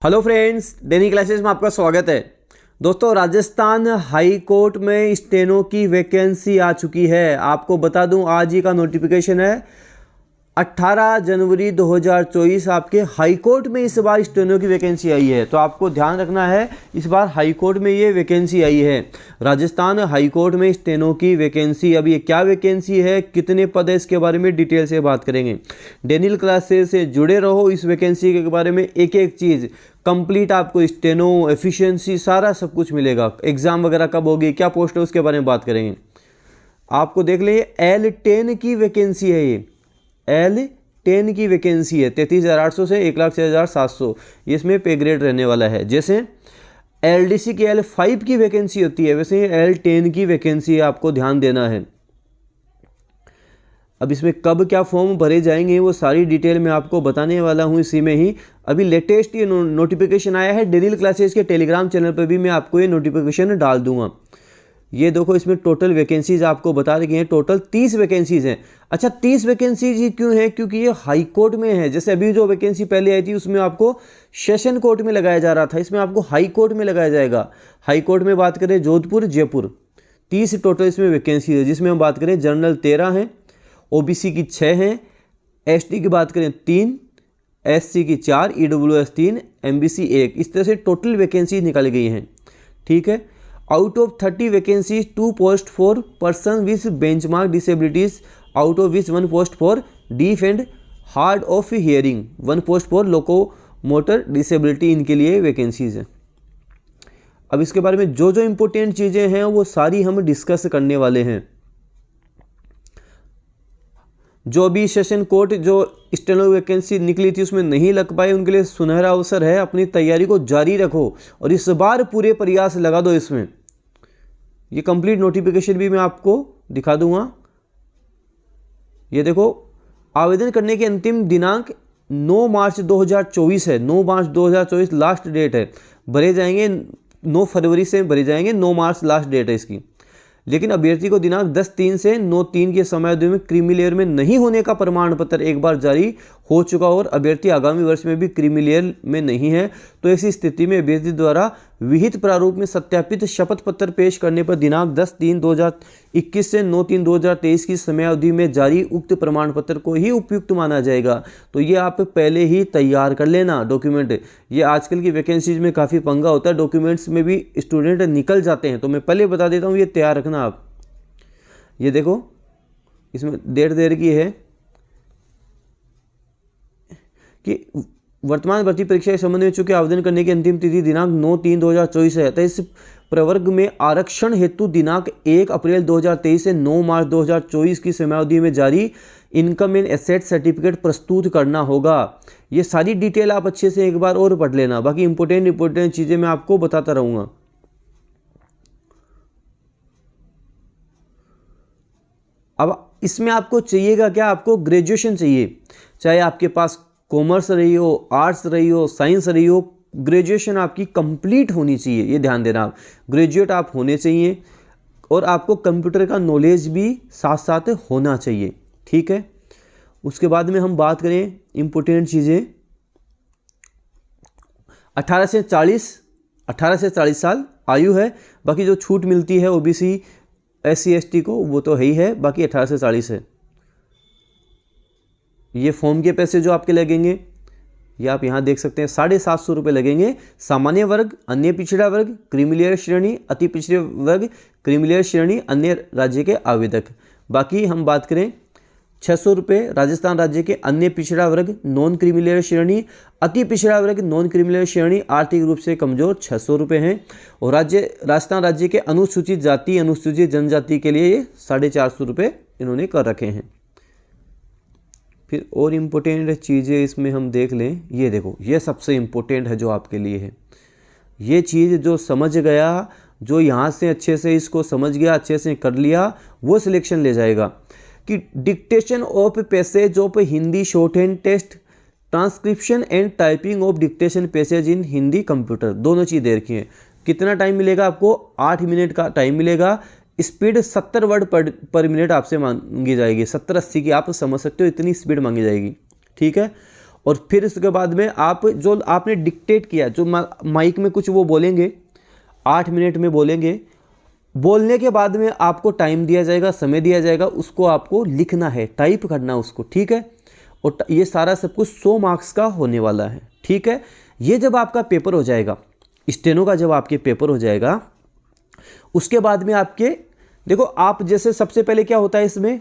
Hello friends, daily classes में आपका स्वागत है। दोस्तों, राजस्थान हाई कोर्ट में स्टेनो की वैकेंसी आ चुकी है। आपको बता दूं, आज ही का नोटिफिकेशन है। 18 जनवरी 2024 आपके हाई कोर्ट में इस बार स्टेनो की वैकेंसी आई है। तो आपको ध्यान रखना है, इस बार हाई कोर्ट में ये वैकेंसी आई है। राजस्थान हाई कोर्ट में स्टेनो की वैकेंसी। अब ये क्या वैकेंसी है, कितने पद है, इसके बारे में डिटेल से बात करेंगे। डेनियल क्लासेस से जुड़े रहो। इस वैकेंसी के बारे में एक एक चीज़ कंप्लीट आपको स्टेनो, एफिशिएंसी, सारा सब कुछ मिलेगा। एग्जाम वगैरह कब होगी, क्या पोस्ट है, उसके बारे में बात करेंगे। आपको देख लें, L10 की वैकेंसी है। ये L10 की वैकेंसी है। 33,800 से 1,06,700 इसमें पे ग्रेड रहने वाला है। जैसे LDC की L5 की वैकेंसी होती है, वैसे ही L10 की वैकेंसी है, आपको ध्यान देना है। अब इसमें कब क्या फॉर्म भरे जाएंगे वो सारी डिटेल मैं आपको बताने वाला हूँ इसी में ही। अभी लेटेस्ट ये नोटिफिकेशन आया है। डेनियल क्लासेस के टेलीग्राम चैनल पर भी मैं आपको ये नोटिफिकेशन डाल दूंगा। ये देखो, इसमें टोटल वैकेंसीज आपको बता रखी हैं। टोटल 30 वैकेंसीज हैं। अच्छा, 30 वैकेंसीज ही क्यों है? क्योंकि ये हाई कोर्ट में है। जैसे अभी जो वैकेंसी पहले आई थी उसमें आपको सेशन कोर्ट में लगाया जा रहा था, इसमें आपको हाई कोर्ट में लगाया जाएगा। हाई कोर्ट में बात करें जोधपुर, जयपुर, 30 टोटल इसमें वैकेंसी है। जिसमें हम बात करें जनरल 13 हैं, OBC की 6 हैं, ST की बात करें 3, SC की 4, EWS 3, MBC 1। इस तरह से टोटल वैकेंसी निकाली गई हैं। ठीक है। Out of 30 vacancies 2 post for person with benchmark disabilities, out of which 1 post for deaf and hard of hearing, 1 post for locomotor disability. इनके लिए वैकेंसीज हैं। अब इसके बारे में जो जो इंपॉर्टेंट चीज़ें हैं वो सारी हम डिस्कस करने वाले हैं। जो भी सेशन कोर्ट जो स्टेनो वैकेंसी निकली थी उसमें नहीं लग पाए, उनके लिए सुनहरा अवसर है। अपनी तैयारी को जारी रखो और इस बार पूरे प्रयास लगा दो इसमें। ये कंप्लीट नोटिफिकेशन भी मैं आपको दिखा दूंगा। ये देखो, आवेदन करने की अंतिम दिनांक 9 मार्च 2024 है। 9 मार्च 2024 लास्ट डेट है। भरे जाएंगे 9 फरवरी से भरे जाएंगे, 9 मार्च लास्ट डेट है इसकी। लेकिन अभ्यर्थी को दिनांक 10/3 से 9/3 के समयावधि में क्रीमी लेयर में नहीं होने का प्रमाण पत्र एक बार जारी हो चुका और अभ्यर्थी आगामी वर्ष में भी क्रीमी लेयर में नहीं है, तो ऐसी स्थिति में अभ्यर्थी द्वारा विहित प्रारूप में सत्यापित शपथ पत्र पेश करने पर दिनांक 10/3/2021 से 9/3/2023 की समयावधि में जारी उक्त प्रमाण पत्र को ही उपयुक्त माना जाएगा। तो ये आप पहले ही तैयार कर लेना डॉक्यूमेंट। ये आजकल की वैकेंसीज में काफ़ी पंगा होता है, डॉक्यूमेंट्स में भी स्टूडेंट निकल जाते हैं। तो मैं पहले बता देता हूँ, ये तैयार रखना आप। ये देखो, इसमें डेट दे रखी है कि वर्तमान भर्ती परीक्षा के संबंध में चूंकि आवेदन करने की अंतिम तिथि दिनांक 9/3/2024 है, तो इस प्रवर्ग में आरक्षण हेतु दिनांक 1 अप्रैल 2023 से 9 मार्च 2024 की समयावधि में जारी इनकम एंड एसेट सर्टिफिकेट प्रस्तुत करना होगा। ये सारी डिटेल आप अच्छे से एक बार और पढ़ लेना। बाकी इंपॉर्टेंट चीज़ें मैं आपको बताता रहूँगा। अब इसमें आपको चाहिएगा क्या? आपको ग्रेजुएशन चाहिए। चाहे आपके पास कॉमर्स रही हो, आर्ट्स रही हो, साइंस रही हो, ग्रेजुएशन आपकी कंप्लीट होनी चाहिए। ये ध्यान देना, आप ग्रेजुएट आप होने चाहिए और आपको कंप्यूटर का नॉलेज भी साथ साथ होना चाहिए। ठीक है। उसके बाद में हम बात करें इंपॉर्टेंट चीज़ें। 18 से 40 साल आयु है। बाकी जो छूट मिलती है OBC SC ST को वो तो है ही है। बाकी 18 से 40 है। ये फॉर्म के पैसे जो आपके लगेंगे, ये आप यहाँ देख सकते हैं, 750 रुपये लगेंगे। सामान्य वर्ग, अन्य पिछड़ा वर्ग, क्रीमिलियर श्रेणी, अति पिछड़े वर्ग, क्रीमिलियर श्रेणी, अन्य राज्य के आवेदक। बाकी हम बात करें 600 रुपये राजस्थान राज्य के अन्य पिछड़ा वर्ग, नॉन क्रीमिलियर श्रेणी, अति पिछड़ा वर्ग, नॉन क्रीमिलियर श्रेणी, आर्थिक रूप से कमजोर 600 रुपये हैं। और राजस्थान राज्य के अनुसूचित जाति, अनुसूचित जनजाति के लिए ये 450 रुपये इन्होंने कर रखे हैं। फिर और इम्पोर्टेंट चीज़ें इसमें हम देख लें। ये देखो, ये सबसे इम्पोर्टेंट है जो आपके लिए है। ये चीज़ जो समझ गया, जो यहाँ से अच्छे से इसको समझ गया, अच्छे से कर लिया, वो सिलेक्शन ले जाएगा। कि dictation of passage of Hindi shorthand test, transcription and typing of dictation passage in Hindi computer, दोनों चीज़ दे रखी हैं। कितना टाइम मिलेगा आपको? 8 मिनट का टाइम मिलेगा। स्पीड 70 वर्ड पर मिनट आपसे मांगी जाएगी। 70-80 की आप समझ सकते हो, इतनी स्पीड मांगी जाएगी। ठीक है। और फिर उसके बाद में आप जो आपने डिक्टेट किया, जो माइक में कुछ वो बोलेंगे 8 मिनट में बोलेंगे, बोलने के बाद में आपको टाइम दिया जाएगा, समय दिया जाएगा, उसको आपको लिखना है, टाइप करना उसको, ठीक है। और ये सारा सब कुछ 100 मार्क्स का होने वाला है, ठीक है। ये जब आपका पेपर हो जाएगा, स्टेनो का जब आपके पेपर हो जाएगा, उसके बाद में आपके देखो, आप जैसे सबसे पहले क्या होता है इसमें,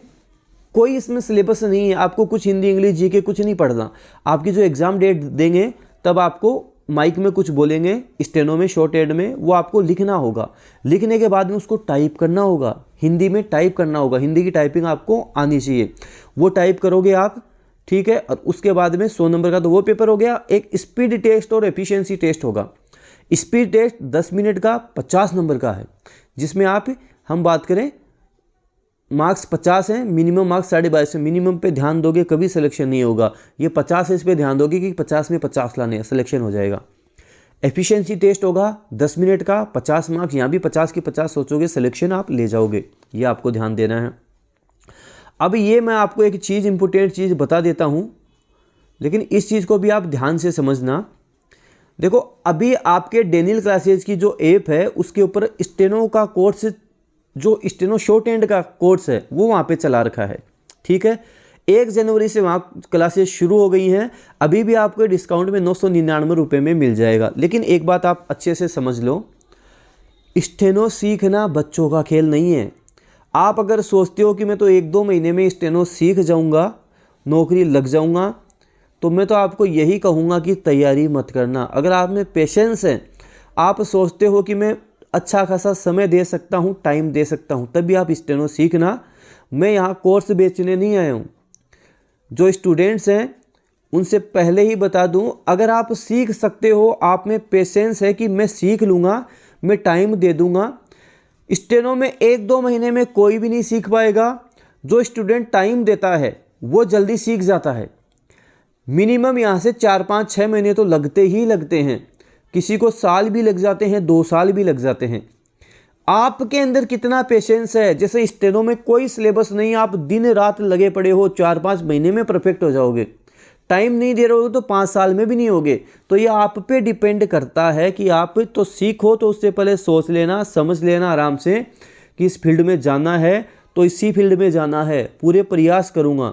कोई इसमें सिलेबस नहीं है, आपको कुछ हिंदी इंग्लिश जीके कुछ नहीं पढ़ना। आपकी जो एग्ज़ाम डेट देंगे तब आपको माइक में कुछ बोलेंगे, स्टेनो में शॉर्ट हैंड में, वो आपको लिखना होगा। लिखने के बाद में उसको टाइप करना होगा, हिंदी में टाइप करना होगा, हिंदी की टाइपिंग आपको आनी चाहिए, वो टाइप करोगे आप, ठीक है। और उसके बाद में 100 नंबर का तो वो पेपर हो गया। एक स्पीड टेस्ट और एफिशिएंसी टेस्ट होगा। स्पीड टेस्ट 10 मिनट का 50 नंबर का है, जिसमें हम बात करें मार्क्स 50 हैं, मिनिमम मार्क्स 22.5 है। मिनिमम पे ध्यान दोगे कभी सिलेक्शन नहीं होगा, ये 50 है, इस पे ध्यान दोगे कि 50 में 50 लाने हैं, सिलेक्शन हो जाएगा। एफिशिएंसी टेस्ट होगा 10 मिनट का 50 मार्क्स, यहाँ भी 50 की 50 सोचोगे, सिलेक्शन आप ले जाओगे, ये आपको ध्यान देना है। अब ये मैं आपको एक चीज़, इंपॉर्टेंट चीज़ बता देता हूँ, लेकिन इस चीज़ को भी आप ध्यान से समझना। देखो, अभी आपके डेनियल क्लासेज की जो ऐप है उसके ऊपर स्टेनो का कोर्स, जो स्टेनो शॉर्ट हैंड का कोर्स है वो वहाँ पे चला रखा है, ठीक है। 1 जनवरी से वहाँ क्लासेस शुरू हो गई हैं। अभी भी आपको डिस्काउंट में 999 रुपये में मिल जाएगा। लेकिन एक बात आप अच्छे से समझ लो, स्टेनो सीखना बच्चों का खेल नहीं है। आप अगर सोचते हो कि मैं तो 1-2 महीने में स्टेनो सीख जाऊँगा, नौकरी लग जाऊँगा, तो मैं तो आपको यही कहूँगा कि तैयारी मत करना। अगर आप में पेशेंस है, आप सोचते हो कि मैं अच्छा खासा समय दे सकता हूँ, टाइम दे सकता हूँ, तभी आप स्टेनो सीखना। मैं यहाँ कोर्स बेचने नहीं आया हूँ। जो स्टूडेंट्स हैं उनसे पहले ही बता दूँ, अगर आप सीख सकते हो, आप में पेशेंस है कि मैं सीख लूँगा, मैं टाइम दे दूँगा, स्टेनो में 1-2 महीने में कोई भी नहीं सीख पाएगा। जो स्टूडेंट टाइम देता है वो जल्दी सीख जाता है। मिनिमम यहाँ से 4-5-6 महीने तो लगते ही लगते हैं, किसी को साल भी लग जाते हैं, 2 साल भी लग जाते हैं। आपके अंदर कितना पेशेंस है। जैसे स्टेनो में कोई सिलेबस नहीं, आप दिन रात लगे पड़े हो, 4-5 महीने में परफेक्ट हो जाओगे। टाइम नहीं दे रहे हो तो 5 साल में भी नहीं होगे। तो ये आप पे डिपेंड करता है कि आप तो सीखो, तो उससे पहले सोच लेना, समझ लेना आराम से कि इस फील्ड में जाना है तो इसी फील्ड में जाना है, पूरे प्रयास करूँगा,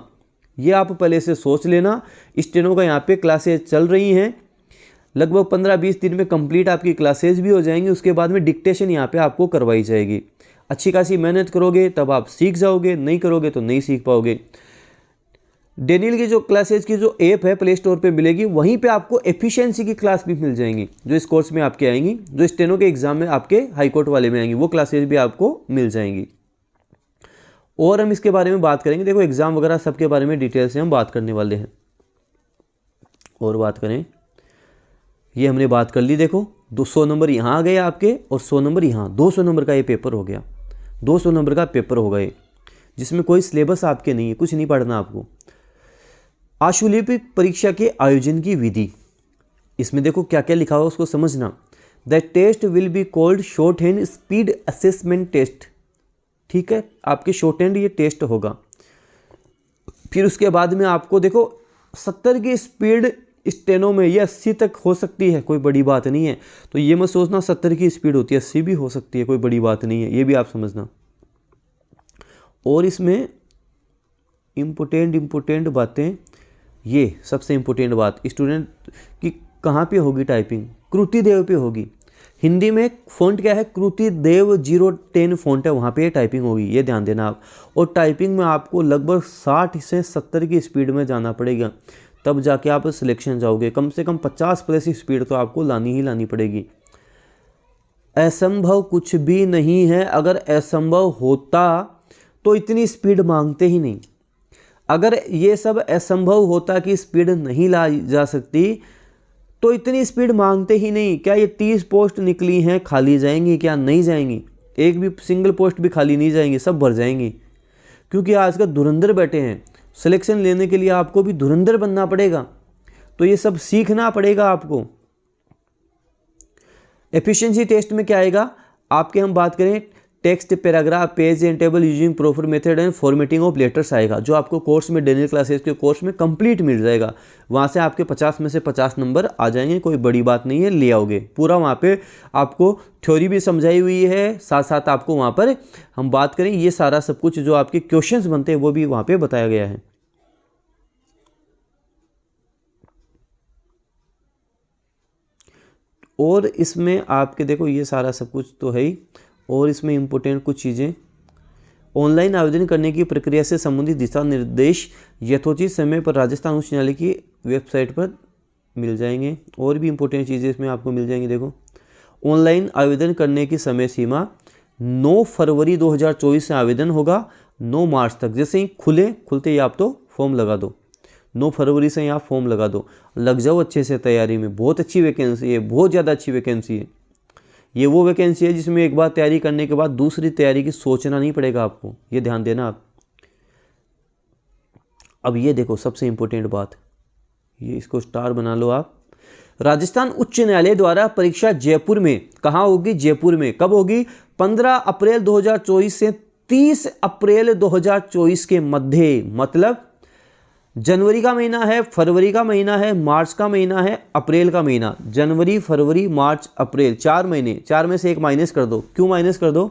ये आप पहले से सोच लेना। स्टेनो का यहाँ पे क्लासेज चल रही हैं, लगभग 15-20 दिन में कंप्लीट आपकी क्लासेज भी हो जाएंगी। उसके बाद में डिक्टेशन यहाँ पे आपको करवाई जाएगी। अच्छी खासी मेहनत करोगे तब आप सीख जाओगे, नहीं करोगे तो नहीं सीख पाओगे। डेनियल की जो क्लासेज की जो ऐप है प्ले स्टोर पे मिलेगी, वहीं पे आपको एफिशिएंसी की क्लास भी मिल जाएंगी, जो इस कोर्स में आपके आएंगी, जो स्टेनो के एग्जाम में आपके हाईकोर्ट वाले में आएंगी, वो क्लासेज भी आपको मिल जाएंगी। और हम इसके बारे में बात करेंगे। देखो, एग्जाम वगैरह सबके बारे में डिटेल से हम बात करने वाले हैं। और बात करें, ये हमने बात कर ली। देखो, 200 नंबर यहाँ आ गए आपके और 100 नंबर यहाँ, 200 नंबर का ये पेपर हो गया। 200 नंबर का पेपर हो गए, जिसमें कोई सिलेबस आपके नहीं है, कुछ नहीं पढ़ना आपको। आशुलिपिक परीक्षा के आयोजन की विधि, इसमें देखो क्या क्या लिखा हुआ उसको समझना। The test will be called shorthand speed assessment test, ठीक है। आपके शॉर्ट हैंड ये टेस्ट होगा। फिर उसके बाद में आपको देखो 70 की स्पीड स्टेनो में, ये 80 तक हो सकती है, कोई बड़ी बात नहीं है। तो ये मत सोचना 70 की स्पीड होती है, 80 भी हो सकती है, कोई बड़ी बात नहीं है, ये भी आप समझना। और इसमें इम्पोर्टेंट बातें, ये सबसे इम्पोर्टेंट बात, स्टूडेंट की कहाँ पे होगी टाइपिंग, कृतिदेव पे होगी। हिंदी में फ़ॉन्ट क्या है, कृतिदेव 010 फ़ॉन्ट है, वहाँ पे टाइपिंग होगी, ये ध्यान देना आप। और टाइपिंग में आपको लगभग 60 से 70 की स्पीड में जाना पड़ेगा, तब जाके आप सिलेक्शन जाओगे। कम से कम 50+ की स्पीड तो आपको लानी ही लानी पड़ेगी। असंभव कुछ भी नहीं है। अगर असंभव होता तो इतनी स्पीड मांगते ही नहीं। अगर ये सब असंभव होता कि स्पीड नहीं लाई जा सकती तो इतनी स्पीड मांगते ही नहीं। क्या ये 30 पोस्ट निकली हैं, खाली जाएंगी क्या? नहीं जाएंगी, एक भी सिंगल पोस्ट भी खाली नहीं जाएंगी, सब भर जाएंगी। क्योंकि आजकल धुरंधर बैठे हैं, सिलेक्शन लेने के लिए आपको भी धुरंधर बनना पड़ेगा, तो ये सब सीखना पड़ेगा आपको। एफिशिएंसी टेस्ट में क्या आएगा आपके, हम बात करें text, paragraph, page and table using proper method and formatting of letters आएगा, जो आपको कोर्स में डेनियल क्लासेस के कोर्स में कंप्लीट मिल जाएगा। वहाँ से आपके 50 में से 50 नंबर आ जाएंगे, कोई बड़ी बात नहीं है, ले आओगे। पूरा वहाँ पे आपको थ्योरी भी समझाई हुई है, साथ साथ आपको वहाँ पर हम बात करें ये सारा सब कुछ जो आपके क्वेश्चंस बनते हैं वो भी वहाँ पे बताया गया है। और इसमें आपके देखो ये सारा सब कुछ तो है ही, और इसमें इम्पोर्टेंट कुछ चीज़ें, ऑनलाइन आवेदन करने की प्रक्रिया से संबंधित दिशा निर्देश यथोचित समय पर राजस्थान उच्च न्यायालय की वेबसाइट पर मिल जाएंगे। और भी इम्पोर्टेंट चीज़ें इसमें आपको मिल जाएंगी। देखो, ऑनलाइन आवेदन करने की समय सीमा 9 फरवरी 2024 से आवेदन होगा 9 मार्च तक। जैसे ही खुलते ही आप तो फॉर्म लगा दो, 9 फरवरी से ही आप फॉर्म लगा दो, लग जाओ अच्छे से तैयारी में। बहुत अच्छी वैकेंसी है, बहुत ज़्यादा अच्छी वैकेंसी है। ये वो वैकेंसी है जिसमें एक बार तैयारी करने के बाद दूसरी तैयारी की सोचना नहीं पड़ेगा आपको, ये ध्यान देना आप। अब ये देखो सबसे इम्पोर्टेंट बात, ये इसको स्टार बना लो आप। राजस्थान उच्च न्यायालय द्वारा परीक्षा जयपुर में, कहाँ होगी? जयपुर में। कब होगी? 15 अप्रैल 2024 से 30 अप्रैल 2024 के मध्य। मतलब जनवरी का महीना है, फरवरी का महीना है, मार्च का महीना है, अप्रैल का महीना। जनवरी, फरवरी, मार्च, अप्रैल, 4 महीने। 4 में से एक माइनस कर दो। क्यों माइनस कर दो?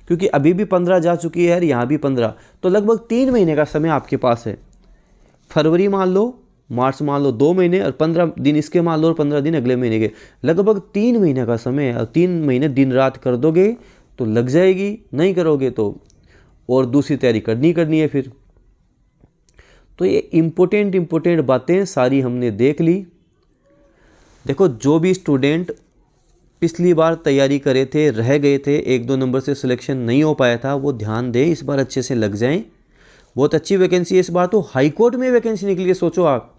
क्योंकि अभी भी 15 जा चुकी है और यहाँ भी 15, तो लगभग 3 महीने का समय आपके पास है। फरवरी मान लो, मार्च मान लो 2 महीने, और 15 दिन इसके मान लो और 15 दिन अगले महीने के, लगभग 3 महीने का समय है। और 3 महीने दिन रात कर दोगे तो लग जाएगी, नहीं करोगे तो और दूसरी तैयारी करनी है फिर। तो ये इम्पोर्टेंट बातें सारी हमने देख ली। देखो, जो भी स्टूडेंट पिछली बार तैयारी करे थे, रह गए थे, 1-2 नंबर से सिलेक्शन नहीं हो पाया था, वो ध्यान दें, इस बार अच्छे से लग जाएं। बहुत अच्छी वैकेंसी है इस बार तो। हाई कोर्ट में वैकेंसी निकली है, सोचो आप।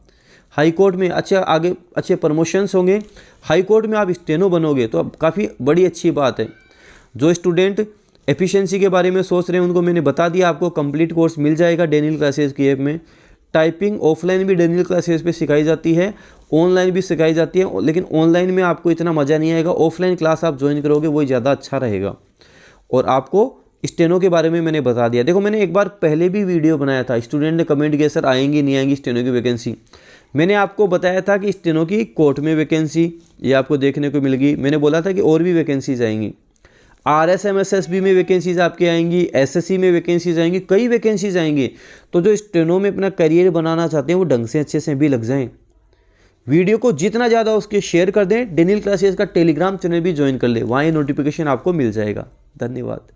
हाई कोर्ट में आगे अच्छे प्रमोशंस होंगे। हाई कोर्ट में आप स्टेनो बनोगे तो अब काफ़ी बड़ी अच्छी बात है। जो स्टूडेंट एफिशिएंसी के बारे में सोच रहे हैं उनको मैंने बता दिया, आपको कंप्लीट कोर्स मिल जाएगा डेनियल क्लासेस की ऐप में। टाइपिंग ऑफलाइन भी डेनियल क्लासेस पे सिखाई जाती है, ऑनलाइन भी सिखाई जाती है, लेकिन ऑनलाइन में आपको इतना मज़ा नहीं आएगा। ऑफलाइन क्लास आप ज्वाइन करोगे वही ज़्यादा अच्छा रहेगा। और आपको स्टेनो के बारे में मैंने बता दिया। देखो, मैंने एक बार पहले भी वीडियो बनाया था, स्टूडेंट ने कमेंट किया सर आएंगी नहीं आएंगी स्टेनो की वैकेंसी। मैंने आपको बताया था कि स्टेनो की कोर्ट में वैकेंसी ये आपको देखने को मिल गई। मैंने बोला था कि और भी वैकेंसीज आएंगी, RSMSSB में वैकेंसीज आपके आएंगी, SSC में वैकेंसीज आएंगी, कई वैकेंसीज आएंगी। तो जो स्टेनो में अपना करियर बनाना चाहते हैं वो ढंग से अच्छे से भी लग जाएं। वीडियो को जितना ज़्यादा उसके शेयर कर दें। डेनियल क्लासेस का टेलीग्राम चैनल भी ज्वाइन कर ले, वहाँ ये नोटिफिकेशन आपको मिल जाएगा। धन्यवाद।